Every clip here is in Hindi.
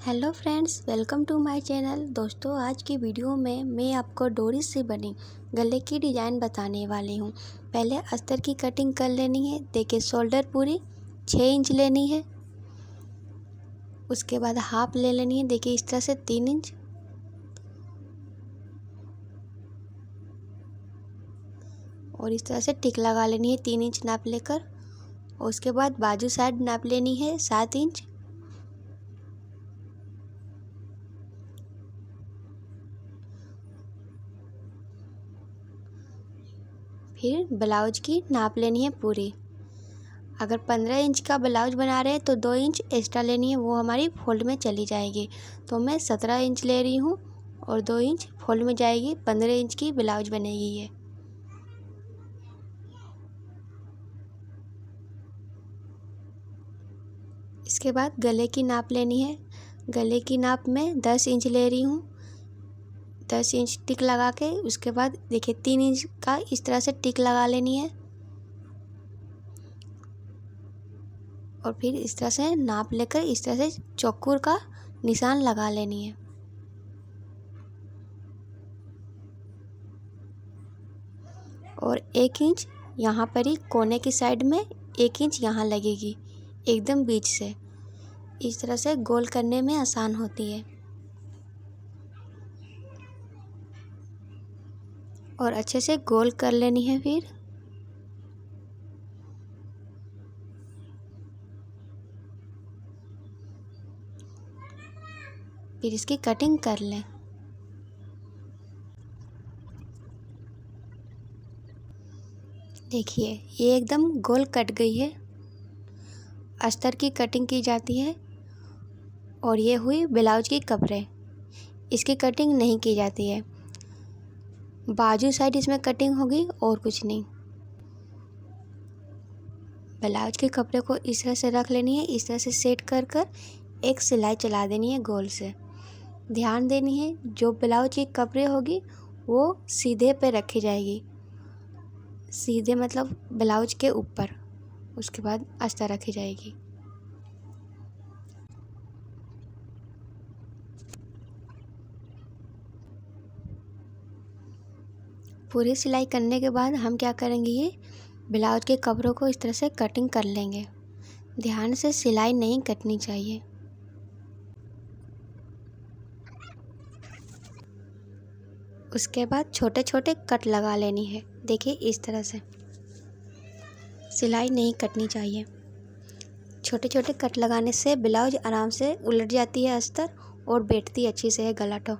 Hello friends, welcome to my channel. दोस्तों, आज की वीडियो में मैं आपको डोरी से बनी गले की डिज़ाइन बताने वाली हूँ। पहले अस्तर की कटिंग कर लेनी है। देखिए, शोल्डर पूरी 6 इंच लेनी है। उसके बाद हाफ ले लेनी है। देखिए, इस तरह से 3 इंच। और इस तरह से टिक लगा लेनी है 3 इंच नाप लेकर। और उसके बाद बाजू साइड नाप लेनी है 7 इंच। फिर ब्लाउज की नाप लेनी है पूरी। अगर 15 इंच का ब्लाउज बना रहे हैं तो 2 इंच एक्स्ट्रा लेनी है, वो हमारी फोल्ड में चली जाएगी। तो मैं 17 इंच ले रही हूँ और 2 इंच फोल्ड में जाएगी। 15 इंच की ब्लाउज बनेगी ये। इसके बाद गले की नाप लेनी है। गले की नाप में 10 इंच ले रही हूँ। 10 इंच टिक लगा के उसके बाद देखिए 3 इंच का इस तरह से टिक लगा लेनी है। और फिर इस तरह से नाप लेकर इस तरह से चौकोर का निशान लगा लेनी है। और 1 इंच यहाँ पर ही कोने की साइड में 1 इंच यहाँ लगेगी, एकदम बीच से। इस तरह से गोल करने में आसान होती है। और अच्छे से गोल कर लेनी है। फिर इसकी कटिंग कर लें। देखिए, ये एकदम गोल कट गई है। अस्तर की कटिंग की जाती है। और ये हुई ब्लाउज की कपड़े। इसकी कटिंग नहीं की जाती है। बाजू साइड इसमें कटिंग होगी और कुछ नहीं। ब्लाउज के कपड़े को इस तरह से रख लेनी है। इस तरह से सेट कर कर एक सिलाई चला देनी है गोल से। ध्यान देनी है, जो ब्लाउज की कपड़े होगी वो सीधे पे रखी जाएगी। सीधे मतलब ब्लाउज के ऊपर। उसके बाद अस्तर रखी जाएगी। पूरी सिलाई करने के बाद हम क्या करेंगे, ये ब्लाउज के कपड़ों को इस तरह से कटिंग कर लेंगे। ध्यान से सिलाई नहीं कटनी चाहिए। उसके बाद छोटे छोटे कट लगा लेनी है। देखिए, इस तरह से सिलाई नहीं कटनी चाहिए। छोटे छोटे कट लगाने से ब्लाउज आराम से उलट जाती है अस्तर और बैठती अच्छी से है गला टो।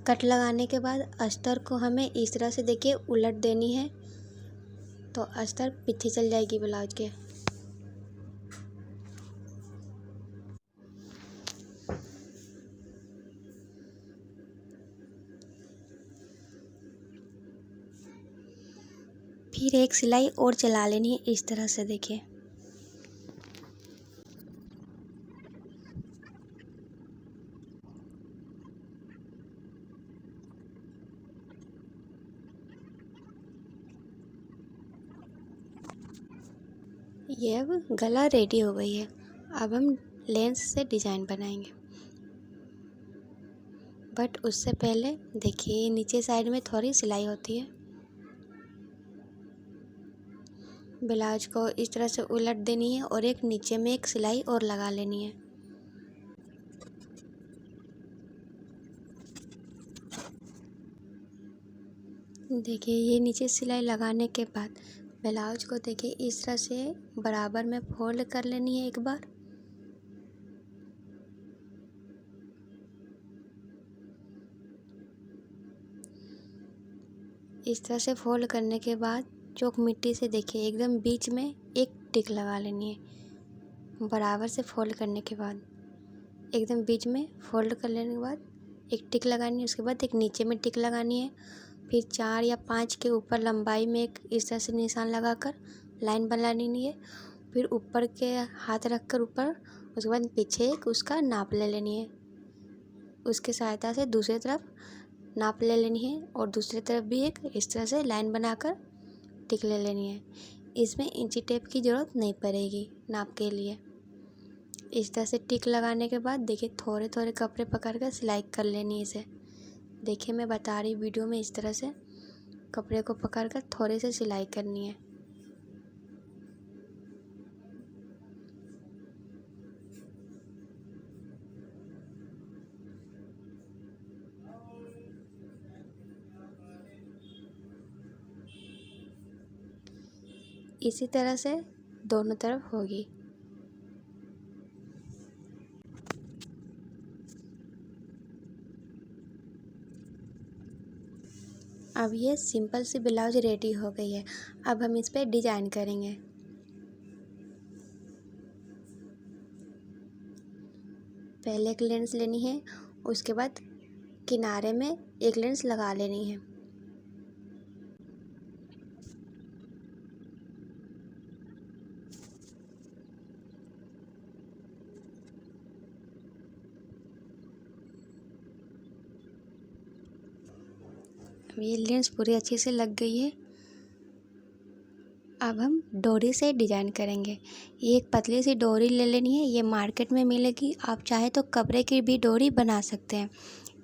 कट लगाने के बाद अस्तर को हमें इस तरह से देखिए उलट देनी है, तो अस्तर पीछे चल जाएगी ब्लाउज के। फिर एक सिलाई और चला लेनी है इस तरह से। देखिए, ये अब गला रेडी हो गई है। अब हम लेंस से डिज़ाइन बनाएंगे। बट उससे पहले देखिए, नीचे साइड में थोड़ी सिलाई होती है। ब्लाउज को इस तरह से उलट देनी है और एक नीचे में एक सिलाई और लगा लेनी है। देखिए, ये नीचे सिलाई लगाने के बाद ब्लाउज को देखिए इस तरह से बराबर में फोल्ड कर लेनी है एक बार। इस तरह से फोल्ड करने के बाद चौक मिट्टी से देखिए एकदम बीच में एक टिक लगा लेनी है। बराबर से फोल्ड करने के बाद एकदम बीच में फोल्ड कर लेने के बाद एक टिक लगानी है। उसके बाद एक नीचे में टिक लगानी है। फिर 4 या 5 के ऊपर लंबाई में एक इस तरह से निशान लगाकर लाइन बना लेनी है। फिर ऊपर के हाथ रख कर ऊपर, उसके बाद पीछे एक उसका नाप ले लेनी है। उसके सहायता से दूसरी तरफ नाप ले लेनी है और दूसरी तरफ भी एक इस तरह से लाइन बनाकर टिक ले लेनी है। इसमें इंची टेप की ज़रूरत नहीं पड़ेगी नाप के लिए। इस तरह से टिक लगाने के बाद देखिए थोड़े थोड़े कपड़े पकड़ कर सिलाई कर लेनी है इसे। देखिए मैं बता रही वीडियो में इस तरह से कपड़े को पकड़ कर थोड़े से सिलाई करनी है। इसी तरह से दोनों तरफ होगी। अब ये सिंपल सी ब्लाउज रेडी हो गई है। अब हम इस पर डिजाइन करेंगे। पहले एक लेंस लेनी है, उसके बाद किनारे में एक लेंस लगा लेनी है। अब ये लेंस पूरी अच्छे से लग गई है। अब हम डोरी से डिजाइन करेंगे। ये एक पतली सी डोरी ले लेनी है, ये मार्केट में मिलेगी। आप चाहे तो कपड़े की भी डोरी बना सकते हैं।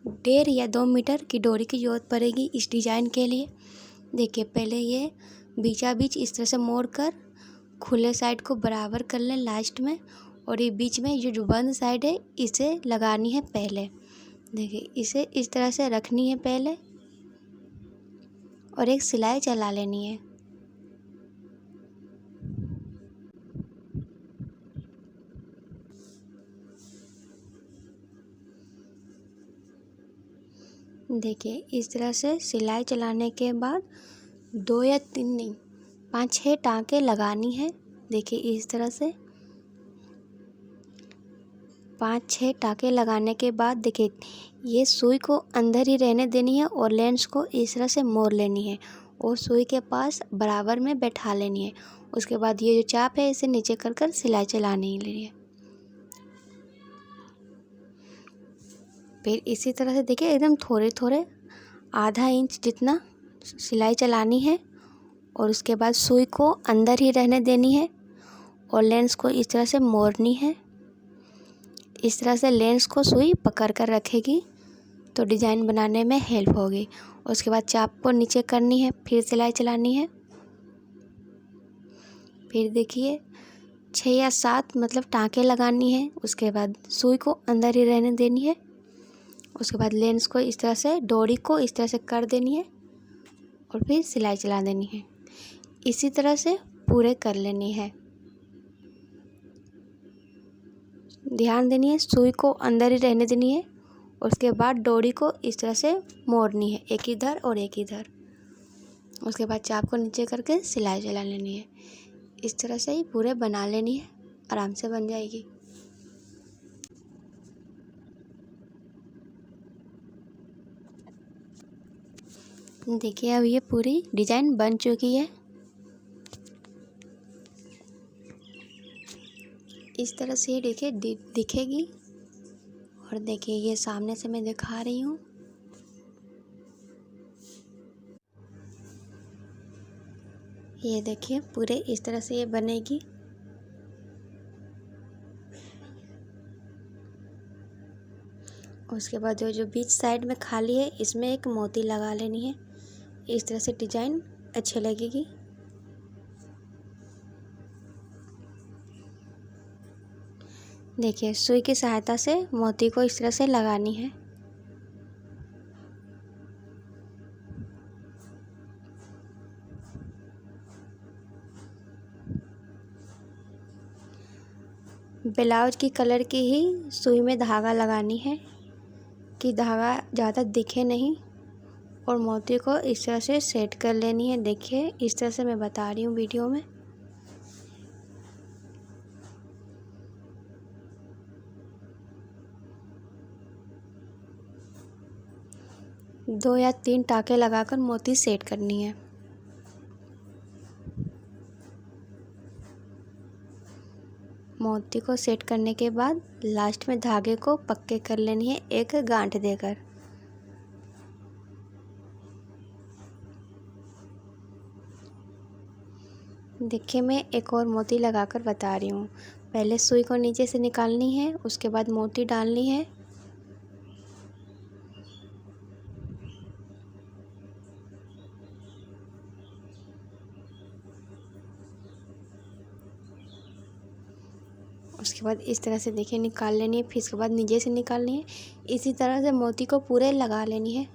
1.5 या 2 मीटर की डोरी की ज़रूरत पड़ेगी इस डिज़ाइन के लिए। देखिए पहले ये बीचा बीच इस तरह से मोड़ कर खुले साइड को बराबर कर लें लास्ट में, और ये बीच में ये जो बंद साइड है इसे लगानी है पहले। देखिए इसे इस तरह से रखनी है पहले, और एक सिलाई चला लेनी है। देखिए इस तरह से सिलाई चलाने के बाद 2 या 3 नहीं 5-6 टाँके लगानी है। देखिए इस तरह से 5-6 टाँके लगाने के बाद देखिए ये सुई को अंदर ही रहने देनी है और लेंस को इस तरह से मोड़ लेनी है और सुई के पास बराबर में बैठा लेनी है। उसके बाद ये जो चाप है इसे नीचे कर कर सिलाई चलानी है। फिर इसी तरह से देखिए एकदम थोड़े थोड़े आधा इंच जितना सिलाई चलानी है, और उसके बाद सुई को अंदर ही रहने देनी है और लेंस को इस तरह से मोड़नी है। इस तरह से लेंस को सुई पकड़ कर रखेगी तो डिज़ाइन बनाने में हेल्प होगी। उसके बाद चाप को नीचे करनी है, फिर सिलाई चलानी है। फिर देखिए 6 या 7 मतलब टाँके लगानी है। उसके बाद सुई को अंदर ही रहने देनी है। उसके बाद लेंस को इस तरह से डोरी को इस तरह से कर देनी है और फिर सिलाई चला देनी है। इसी तरह से पूरे कर लेनी है। ध्यान देनी है सुई को अंदर ही रहने देनी है। उसके बाद डोरी को इस तरह से मोड़नी है, एक इधर और एक इधर। उसके बाद चाप को नीचे करके सिलाई चला लेनी है। इस तरह से ही पूरे बना लेनी है, आराम से बन जाएगी। देखिए अब ये पूरी डिज़ाइन बन चुकी है। इस तरह से ये देखिए दिखेगी। और देखिए ये सामने से मैं दिखा रही हूँ। ये देखिए पूरे इस तरह से ये बनेगी। उसके बाद जो बीच साइड में खाली है इसमें एक मोती लगा लेनी है। इस तरह से डिज़ाइन अच्छी लगेगी। देखिए सुई की सहायता से मोती को इस तरह से लगानी है। ब्लाउज की कलर की ही सुई में धागा लगानी है कि धागा ज़्यादा दिखे नहीं, और मोती को इस तरह से सेट कर लेनी है। देखिए इस तरह से मैं बता रही हूँ वीडियो में। दो या 3 टाँके लगाकर मोती सेट करनी है। मोती को सेट करने के बाद लास्ट में धागे को पक्के कर लेनी है एक गांठ देकर। देखिए मैं एक और मोती लगाकर बता रही हूँ। पहले सुई को नीचे से निकालनी है, उसके बाद मोती डालनी है। उसके बाद इस तरह से देखिए निकाल लेनी है, फिर इसके बाद नीचे से निकालनी है। इसी तरह से मोती को पूरे लगा लेनी है।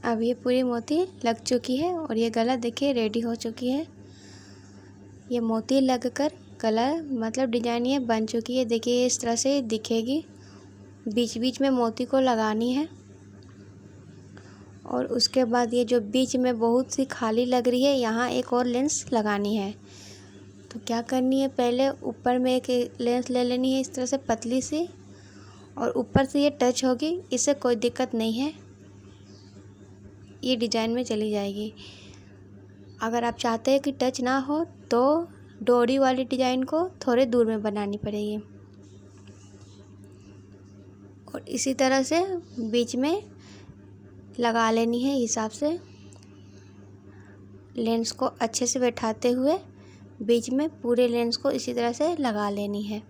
अब ये पूरी मोती लग चुकी है और ये गला देखिए रेडी हो चुकी है। ये मोती लगकर गला मतलब डिजाइन ये बन चुकी है। देखिए इस तरह से दिखेगी। बीच बीच में मोती को लगानी है और उसके बाद ये जो बीच में बहुत सी खाली लग रही है, यहाँ एक और लेंस लगानी है। तो क्या करनी है, पहले ऊपर में एक लेंस ले लेनी है इस तरह से पतली सी, और ऊपर से ये टच होगी, इससे कोई दिक्कत नहीं है, ये डिजाइन में चली जाएगी। अगर आप चाहते हैं कि टच ना हो तो डोरी वाली डिजाइन को थोड़े दूर में बनानी पड़ेगी। और इसी तरह से बीच में लगा लेनी है हिसाब से। लेंस को अच्छे से बैठाते हुए बीच में पूरे लेंस को इसी तरह से लगा लेनी है।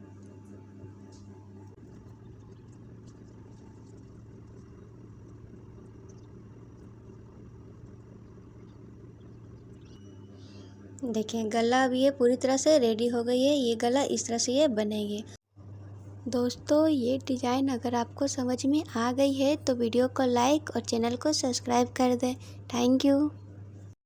देखिए गला अब ये पूरी तरह से रेडी हो गई है। ये गला इस तरह से ये बनेगी। दोस्तों ये डिज़ाइन अगर आपको समझ में आ गई है तो वीडियो को लाइक और चैनल को सब्सक्राइब कर दें। Thank you.